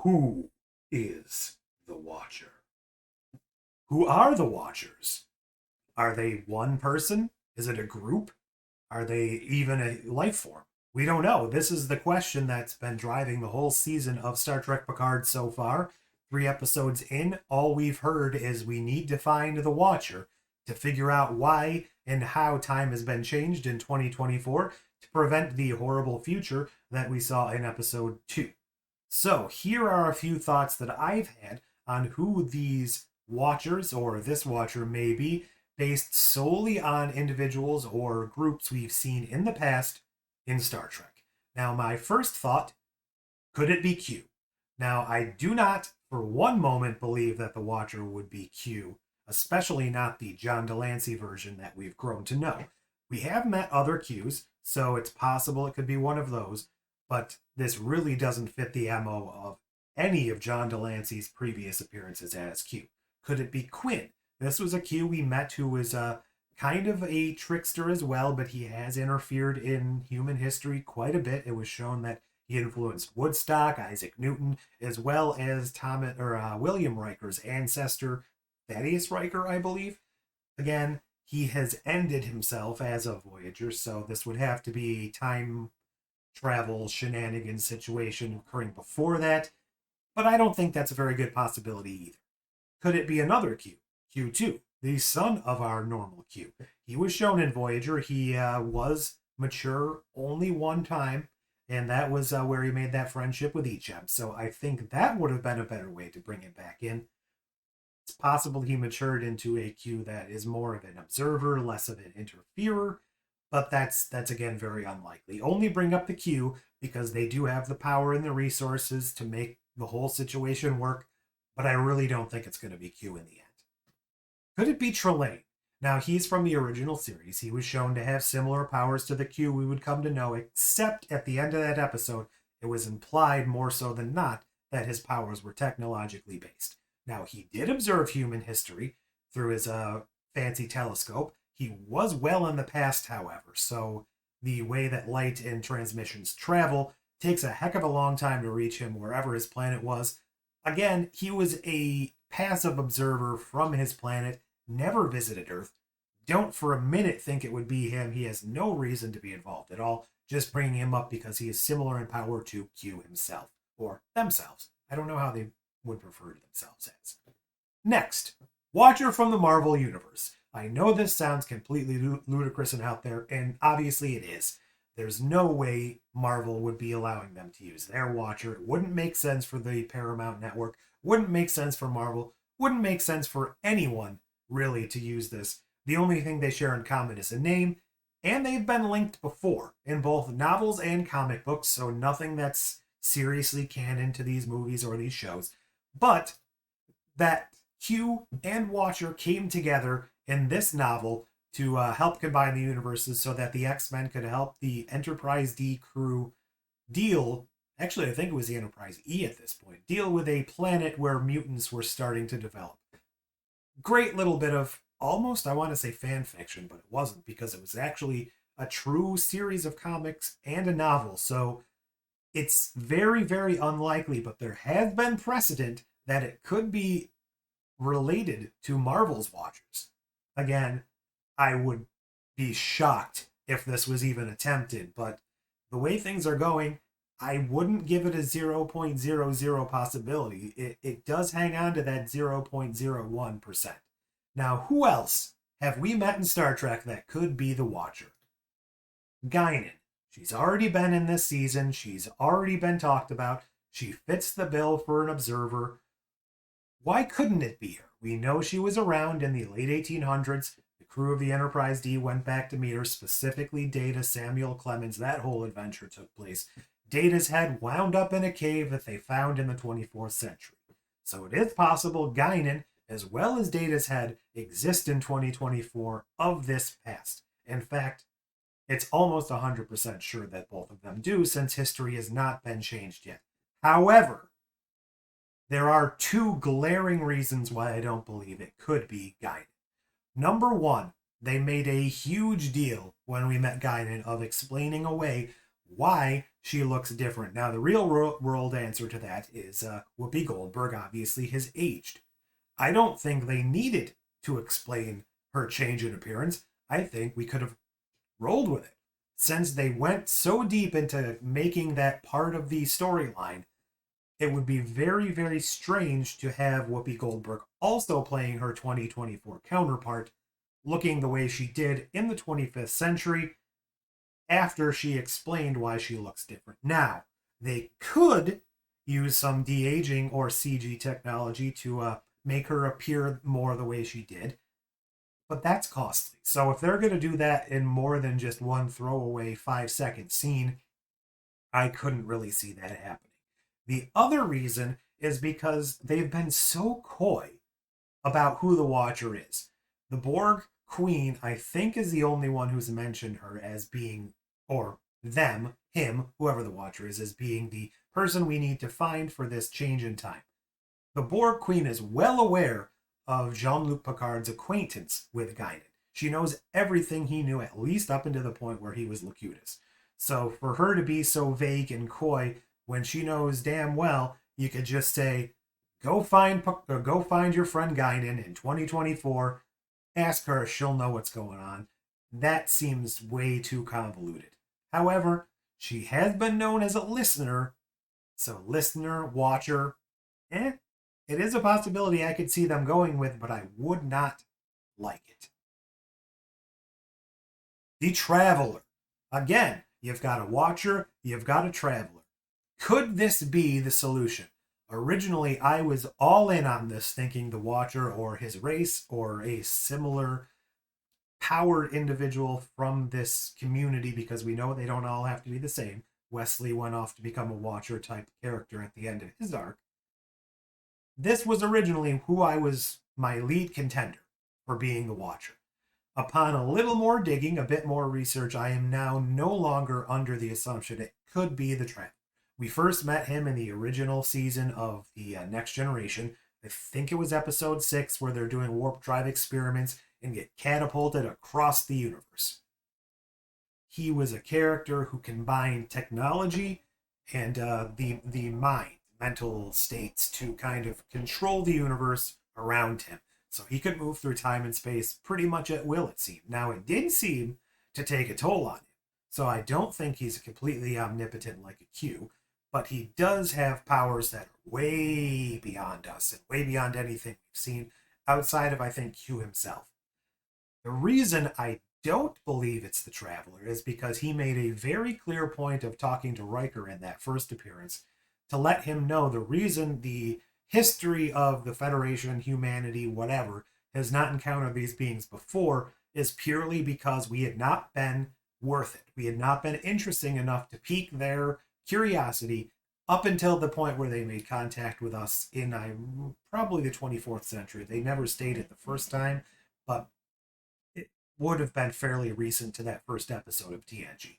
Who is the Watcher? Who are the Watchers? Are they one person? Is it a group? Are they even a life form? We don't know. This is the question that's been driving the whole season of Star Trek Picard so far. 3 episodes in, all we've heard is we need to find the Watcher to figure out why and how time has been changed in 2024 to prevent the horrible future that we saw in episode 2. So, here are a few thoughts that I've had on who these Watchers or this Watcher may be, based solely on individuals or groups we've seen in the past in Star Trek. Now, my first thought, could it be Q? Now, I do not for one moment believe that the Watcher would be Q, especially not the John Delancey version that we've grown to know. We have met other Qs, so it's possible it could be one of those, but this really doesn't fit the MO of any of John Delancey's previous appearances as Q. Could it be Quinn? This was a Q we met who was kind of a trickster as well, but he has interfered in human history quite a bit. It was shown that he influenced Woodstock, Isaac Newton, as well as William Riker's ancestor, Thaddeus Riker, I believe. Again, he has ended himself as a Voyager, so this would have to be a time travel shenanigans situation occurring before that, but I don't think that's a very good possibility either. Could it be another Q? Q2, the son of our normal Q. He was shown in Voyager. He was mature only one time, and that was where he made that friendship with Echem. So I think that would have been a better way to bring him back in. It's possible he matured into a Q that is more of an observer, less of an interferer, but that's again very unlikely. Only bring up the Q because they do have the power and the resources to make the whole situation work, but I really don't think it's going to be Q in the end. Could it be Trelane? Now, he's from the original series. He was shown to have similar powers to the Q we would come to know, except at the end of that episode, it was implied more so than not that his powers were technologically based. Now, he did observe human history through his fancy telescope. He was well in the past, however, so the way that light and transmissions travel takes a heck of a long time to reach him wherever his planet was. Again, he was a passive observer from his planet, never visited Earth. Don't for a minute think it would be him. He has no reason to be involved at all. Just bringing him up because he is similar in power to Q himself, or themselves. I don't know how they would refer to themselves as. Next, Watcher from the Marvel Universe. I know this sounds completely ludicrous and out there, and obviously it is. There's no way Marvel would be allowing them to use their Watcher. It wouldn't make sense for the Paramount Network. Wouldn't make sense for Marvel. Wouldn't make sense for anyone, really, to use this. The only thing they share in common is a name, and they've been linked before in both novels and comic books, so nothing that's seriously canon to these movies or these shows. But that Q and Watcher came together in this novel to help combine the universes so that the X-Men could help the Enterprise D crew deal, actually I think it was the Enterprise E at this point, deal with a planet where mutants were starting to develop. Great little bit of almost, I want to say fan fiction, but it wasn't because it was actually a true series of comics and a novel. So it's very, very unlikely, but there has been precedent that it could be related to Marvel's Watchers. Again, I would be shocked if this was even attempted, but the way things are going, I wouldn't give it a 0.00 possibility. It does hang on to that 0.01%. Now, who else have we met in Star Trek that could be the Watcher? Guinan. She's already been in this season. She's already been talked about. She fits the bill for an observer. Why couldn't it be her? We know she was around in the late 1800s. The crew of the Enterprise D went back to meet her, specifically Data, Samuel Clemens. That whole adventure took place. Data's head wound up in a cave that they found in the 24th century. So it is possible Guinan, as well as Data's head, exist in 2024 of this past. In fact, it's almost 100% sure that both of them do, since history has not been changed yet. However, there are two glaring reasons why I don't believe it could be Guinan. Number one, they made a huge deal when we met Guinan of explaining away why she looks different. Now, the real world answer to that is Whoopi Goldberg obviously has aged. I don't think they needed to explain her change in appearance. I think we could have rolled with it. Since they went so deep into making that part of the storyline, it would be very, very strange to have Whoopi Goldberg also playing her 2024 counterpart, looking the way she did in the 25th century after she explained why she looks different. Now, they could use some de-aging or CG technology to make her appear more the way she did, but that's costly. So if they're going to do that in more than just one throwaway 5-second scene, I couldn't really see that happening. The other reason is because they've been so coy about who the Watcher is. The Borg Queen, I think, is the only one who's mentioned her as being, or them, him, whoever the Watcher is, as being the person we need to find for this change in time. The Borg Queen is well aware of Jean-Luc Picard's acquaintance with Guinan. She knows everything he knew, at least up until the point where he was Locutus. So for her to be so vague and coy when she knows damn well you could just say, go find your friend Guinan in 2024, ask her, she'll know what's going on. That seems way too convoluted. However, she has been known as a listener, so listener, watcher, it is a possibility I could see them going with, but I would not like it. The Traveler. Again, you've got a Watcher, you've got a Traveler. Could this be the solution? Originally, I was all in on this, thinking the Watcher or his race or a similar powered individual from this community, because we know they don't all have to be the same. Wesley went off to become a Watcher type character at the end of his arc. This was originally who I was my lead contender for being the Watcher. Upon a little more digging, a bit more research, I am now no longer under the assumption it could be the Traveler. We first met him in the original season of the Next Generation. I think it was episode 6, where they're doing warp drive experiments and get catapulted across the universe. He was a character who combined technology and the mind, mental states, to kind of control the universe around him. So he could move through time and space pretty much at will, it seemed. Now, it did seem to take a toll on him. So I don't think he's completely omnipotent like a Q, but he does have powers that are way beyond us and way beyond anything we've seen outside of, I think, Q himself. The reason I don't believe it's the Traveler is because he made a very clear point of talking to Riker in that first appearance to let him know the reason the history of the Federation, humanity, whatever, has not encountered these beings before is purely because we had not been worth it. We had not been interesting enough to pique their curiosity up until the point where they made contact with us in probably the 24th century. They never stated the first time, but it would have been fairly recent to that first episode of TNG.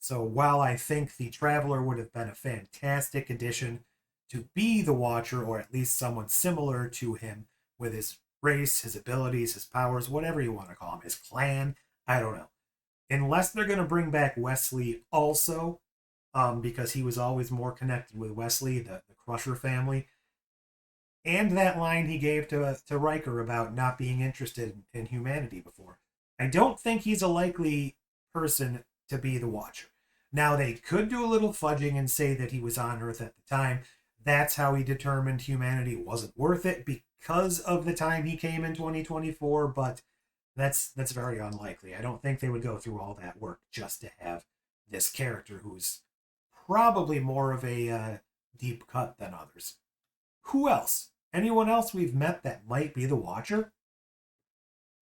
So while I think the Traveler would have been a fantastic addition to be the Watcher, or at least someone similar to him with his race, his abilities, his powers, whatever you want to call him, his clan, I don't know. Unless they're going to bring back Wesley also, because he was always more connected with Wesley, the Crusher family, and that line he gave to Riker about not being interested in humanity before. I don't think he's a likely person to be the Watcher. Now, they could do a little fudging and say that he was on Earth at the time. That's how he determined humanity wasn't worth it because of the time he came in 2024, but that's very unlikely. I don't think they would go through all that work just to have this character who's probably more of a deep cut than others. Who else? Anyone else we've met that might be the Watcher?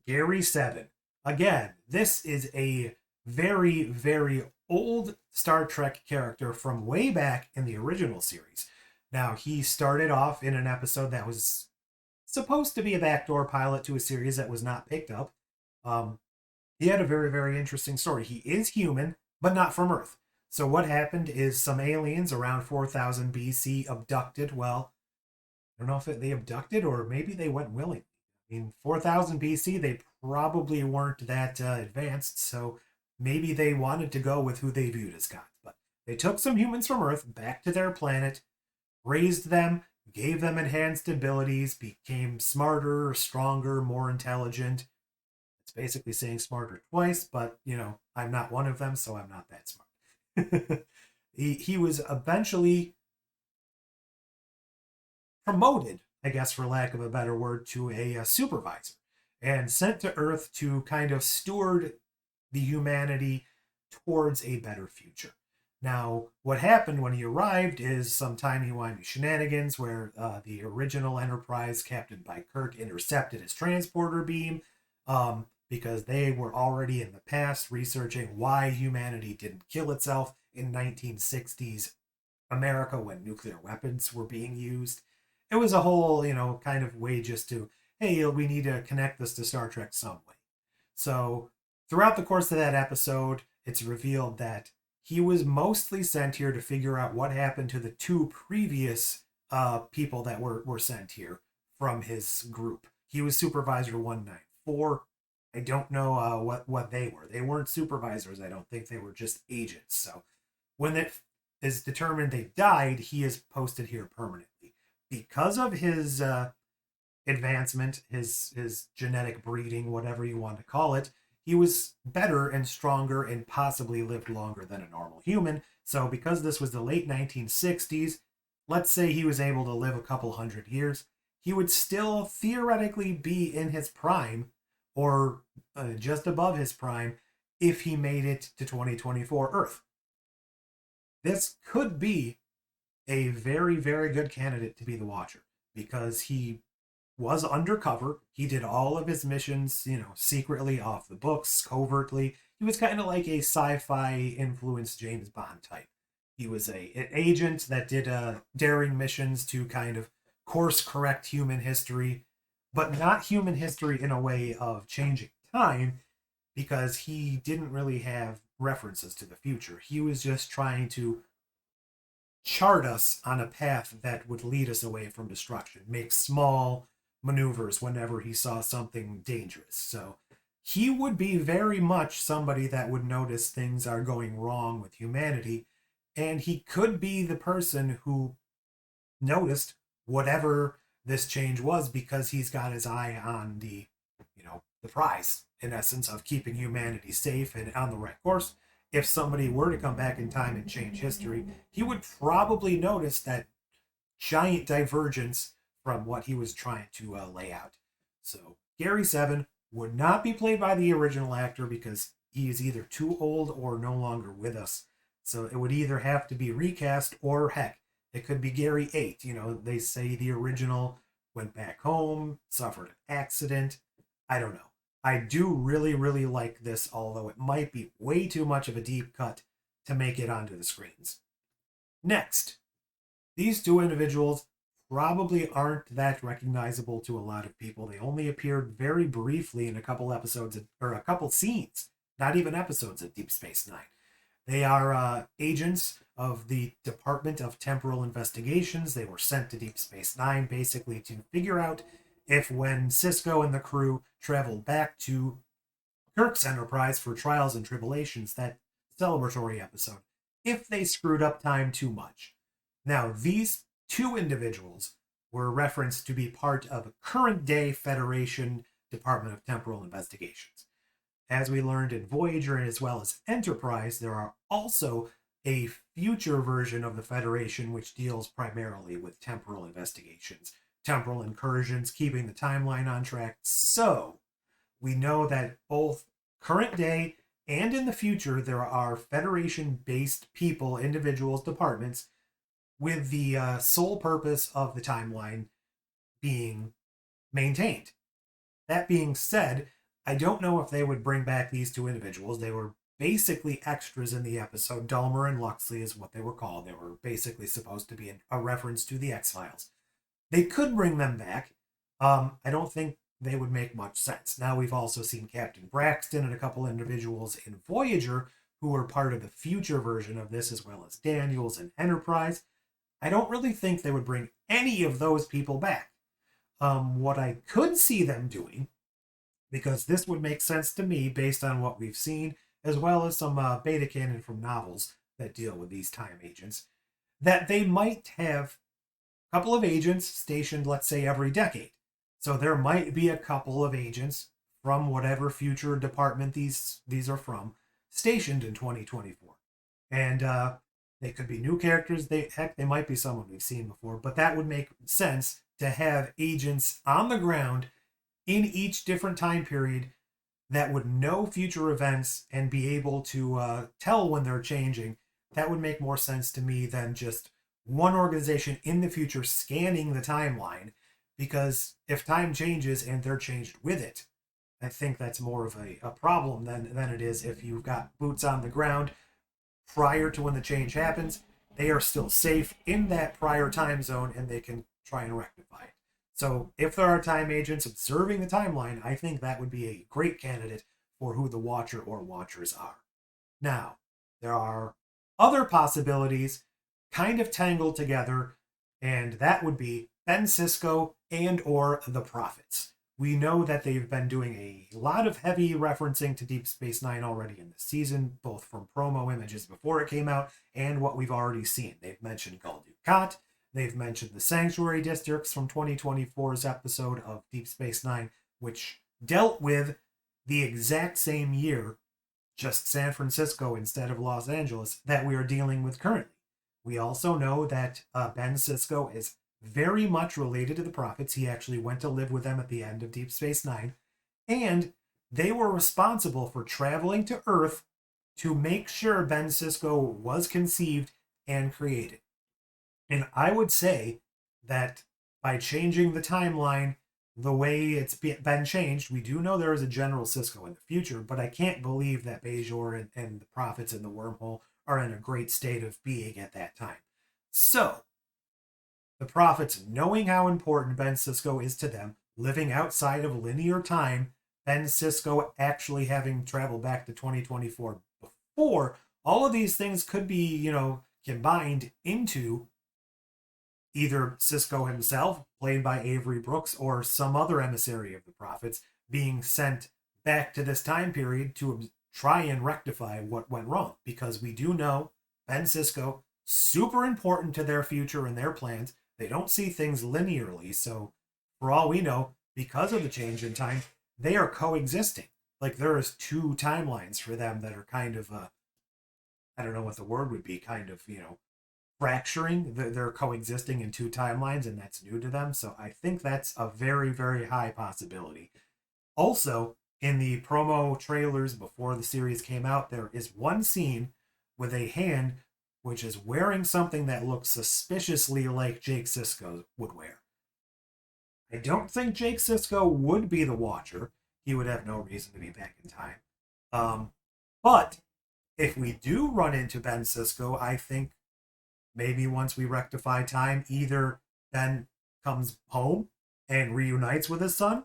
Gary Seven. Again, this is a very, very old Star Trek character from way back in the original series. Now, he started off in an episode that was supposed to be a backdoor pilot to a series that was not picked up. He had a very, very interesting story. He is human, but not from Earth. So what happened is some aliens around 4000 BC abducted, well, I don't know if they abducted or maybe they went willingly. I mean, 4000 BC, they probably weren't that advanced, so maybe they wanted to go with who they viewed as gods. But They took some humans from Earth back to their planet, raised them, gave them enhanced abilities, became smarter, stronger, more intelligent. It's basically saying smarter twice, but, I'm not one of them, so I'm not that smart. he was eventually promoted, I guess, for lack of a better word, to a supervisor and sent to Earth to kind of steward the humanity towards a better future. Now, what happened when he arrived is some timey-wimey shenanigans where the original Enterprise, captained by Kirk, intercepted his transporter beam because they were already in the past researching why humanity didn't kill itself in 1960s America when nuclear weapons were being used. It was a whole, kind of way just to, hey, we need to connect this to Star Trek some way. So throughout the course of that episode, it's revealed that he was mostly sent here to figure out what happened to the two previous people that were sent here from his group. He was Supervisor 194. I don't know what they were. They weren't supervisors, I don't think. They were just agents. So when it is determined they died, he is posted here permanently. Because of his advancement, his genetic breeding, whatever you want to call it, he was better and stronger and possibly lived longer than a normal human. So because this was the late 1960s, let's say he was able to live a couple hundred years, he would still theoretically be in his prime or just above his prime if he made it to 2024 Earth. This could be a very, very good candidate to be the Watcher because he was undercover. He did all of his missions, secretly off the books, covertly. He was kind of like a sci-fi influenced James Bond type. He was an agent that did daring missions to kind of course correct human history, but not human history in a way of changing time because he didn't really have references to the future. He was just trying to chart us on a path that would lead us away from destruction, make small maneuvers whenever he saw something dangerous. So he would be very much somebody that would notice things are going wrong with humanity, and he could be the person who noticed whatever this change was because he's got his eye on the prize, in essence, of keeping humanity safe and on the right course. If somebody were to come back in time and change history, he would probably notice that giant divergence from what he was trying to lay out. So Gary 7 would not be played by the original actor because he is either too old or no longer with us. So it would either have to be recast or, heck, it could be Gary 8. They say the original went back home, suffered an accident. I don't know. I do really, really like this, although it might be way too much of a deep cut to make it onto the screens. Next, these two individuals probably aren't that recognizable to a lot of people. They only appeared very briefly in a couple episodes, or a couple scenes, not even episodes of Deep Space Nine. They are agents of the Department of Temporal Investigations. They were sent to Deep Space Nine basically to figure out if when Sisko and the crew traveled back to Kirk's Enterprise for Trials and Tribulations, that celebratory episode, if they screwed up time too much. Now, these two individuals were referenced to be part of a current-day Federation Department of Temporal Investigations. As we learned in Voyager as well as Enterprise, there are also a future version of the Federation which deals primarily with temporal investigations, temporal incursions, keeping the timeline on track. So we know that both current day and in the future, there are Federation-based people, individuals, departments with the sole purpose of the timeline being maintained. That being said, I don't know if they would bring back these two individuals. They were basically extras in the episode. Dulmer and Luxley is what they were called. They were basically supposed to be a reference to the X-Files. They could bring them back. I don't think they would make much sense. Now we've also seen Captain Braxton and a couple individuals in Voyager who are part of the future version of this, as well as Daniels and Enterprise. I don't really think they would bring any of those people back. What I could see them doing, because this would make sense to me based on what we've seen, as well as some beta canon from novels, that deal with these time agents, that they might have a couple of agents stationed, let's say, every decade. So there might be a couple of agents from whatever future department these are from stationed in 2024. And they could be new characters. They might be someone we've seen before, but that would make sense to have agents on the ground in each different time period that would know future events and be able to tell when they're changing. That would make more sense to me than just one organization in the future scanning the timeline, because if time changes and they're changed with it, I think that's more of a problem than it is if you've got boots on the ground prior to when the change happens. They are still safe in that prior time zone and they can try and rectify it. So if there are time agents observing the timeline, I think that would be a great candidate for who the Watcher or Watchers are. Now, there are other possibilities kind of tangled together, and that would be Ben Sisko and or the Prophets. We know that they've been doing a lot of heavy referencing to Deep Space Nine already in the season, both from promo images before it came out and what we've already seen. They've mentioned Gul Dukat. They've mentioned the Sanctuary Districts from 2024's episode of Deep Space Nine, which dealt with the exact same year, just San Francisco instead of Los Angeles, that we are dealing with currently. We also know that Ben Sisko is very much related to the Prophets. He actually went to live with them at the end of Deep Space Nine, and they were responsible for traveling to Earth to make sure Ben Sisko was conceived and created. And I would say that by changing the timeline the way it's been changed, we do know there is a General Sisko in the future, but I can't believe that Bajor and the Prophets in the wormhole are in a great state of being at that time. So, the Prophets, knowing how important Ben Sisko is to them, living outside of linear time, Ben Sisko actually having traveled back to 2024 before, all of these things could be, combined into either Sisko himself, played by Avery Brooks, or some other emissary of the Prophets, being sent back to this time period to try and rectify what went wrong. Because we do know Ben Sisko, super important to their future and their plans. They don't see things linearly, so for all we know, because of the change in time, they are coexisting. Like, there is two timelines for them that are kind of, I don't know what the word would be, kind of, fracturing. They're coexisting in two timelines, and that's new to them. So I think that's a very, very high possibility. Also, in the promo trailers before the series came out, there is one scene with a hand which is wearing something that looks suspiciously like Jake Sisko would wear. I don't think Jake Sisko would be the Watcher. He would have no reason to be back in time. But if we do run into Ben Sisko, I think maybe once we rectify time, either Ben comes home and reunites with his son,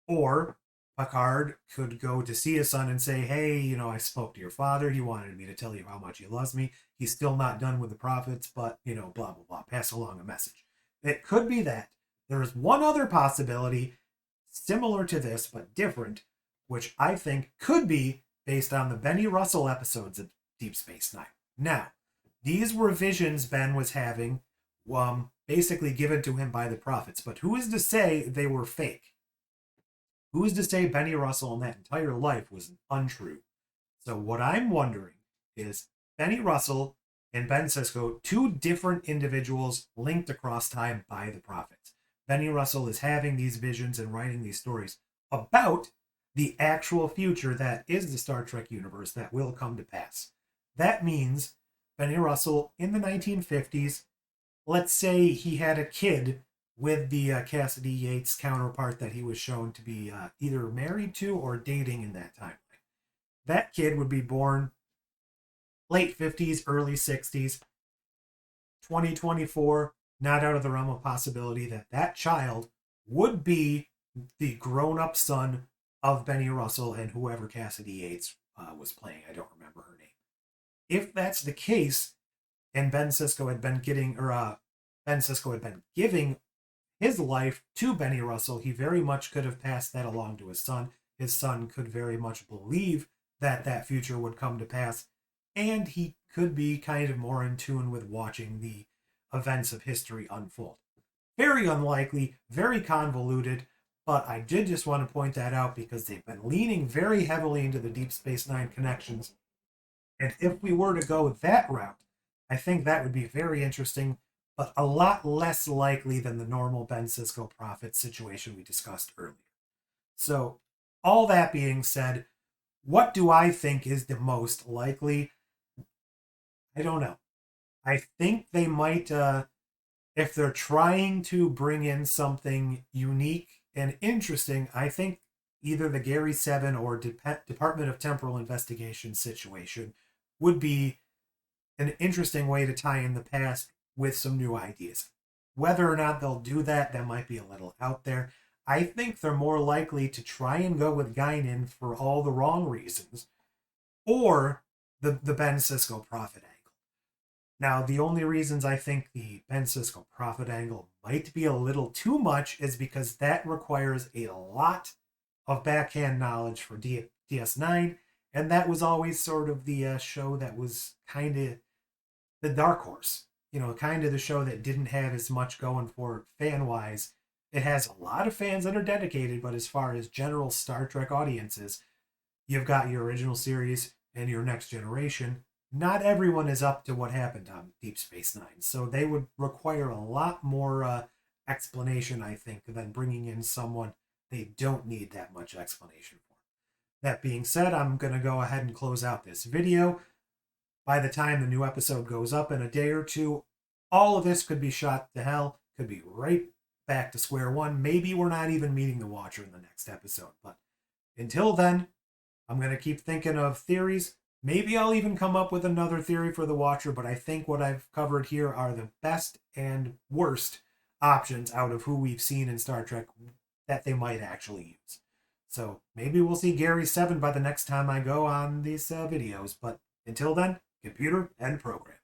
or Picard could go to see his son and say, hey, I spoke to your father. He wanted me to tell you how much he loves me. He's still not done with the Prophets, but, blah, blah, blah. Pass along a message. It could be that. There is one other possibility, similar to this, but different, which I think could be based on the Benny Russell episodes of Deep Space Nine. Now, these were visions Ben was having, basically given to him by the Prophets, but who is to say they were fake? Who is to say Benny Russell in that entire life was untrue? So what I'm wondering is Benny Russell and Ben Sisko, two different individuals linked across time by the Prophets. Benny Russell is having these visions and writing these stories about the actual future that is the Star Trek universe that will come to pass. That means Benny Russell in the 1950s, let's say he had a kid with the Cassidy Yates counterpart that he was shown to be either married to or dating in that timeline. That kid would be born late 50s, early 60s, 2024, not out of the realm of possibility that that child would be the grown-up son of Benny Russell and whoever Cassidy Yates was playing. I don't remember her name. If that's the case, and Ben Sisko had been giving his life to Benny Russell, he very much could have passed that along to his son. His son could very much believe that that future would come to pass. and he could be kind of more in tune with watching the events of history unfold. Very unlikely, very convoluted, but I did just want to point that out because they've been leaning very heavily into the Deep Space Nine connections. And if we were to go that route, I think that would be very interesting, but a lot less likely than the normal Ben Sisko Prophet situation we discussed earlier. So, all that being said, what do I think is the most likely? I don't know. I think they might, if they're trying to bring in something unique and interesting, I think either the Gary 7 or Department of Temporal Investigation situation would be an interesting way to tie in the past with some new ideas. Whether or not they'll do that, that might be a little out there. I think they're more likely to try and go with Guinan for all the wrong reasons, or the Ben Sisko Prophet angle. Now, the only reasons I think the Ben Sisko Prophet angle might be a little too much is because that requires a lot of backhand knowledge for DS9, and that was always sort of the show that was kind of the dark horse. You know, kind of the show that didn't have as much going for it fan-wise. It has a lot of fans that are dedicated, but as far as general Star Trek audiences, you've got your original series and your next generation. Not everyone is up to what happened on Deep Space Nine, so they would require a lot more explanation, I think, than bringing in someone they don't need that much explanation for. That being said, I'm going to go ahead and close out this video. By the time the new episode goes up in a day or two, all of this could be shot to hell, could be right back to square one. Maybe we're not even meeting the Watcher in the next episode, but until then, I'm going to keep thinking of theories. Maybe I'll even come up with another theory for the Watcher, but I think what I've covered here are the best and worst options out of who we've seen in Star Trek that they might actually use. So maybe we'll see Gary 7 by the next time I go on these videos, but until then, computer and program.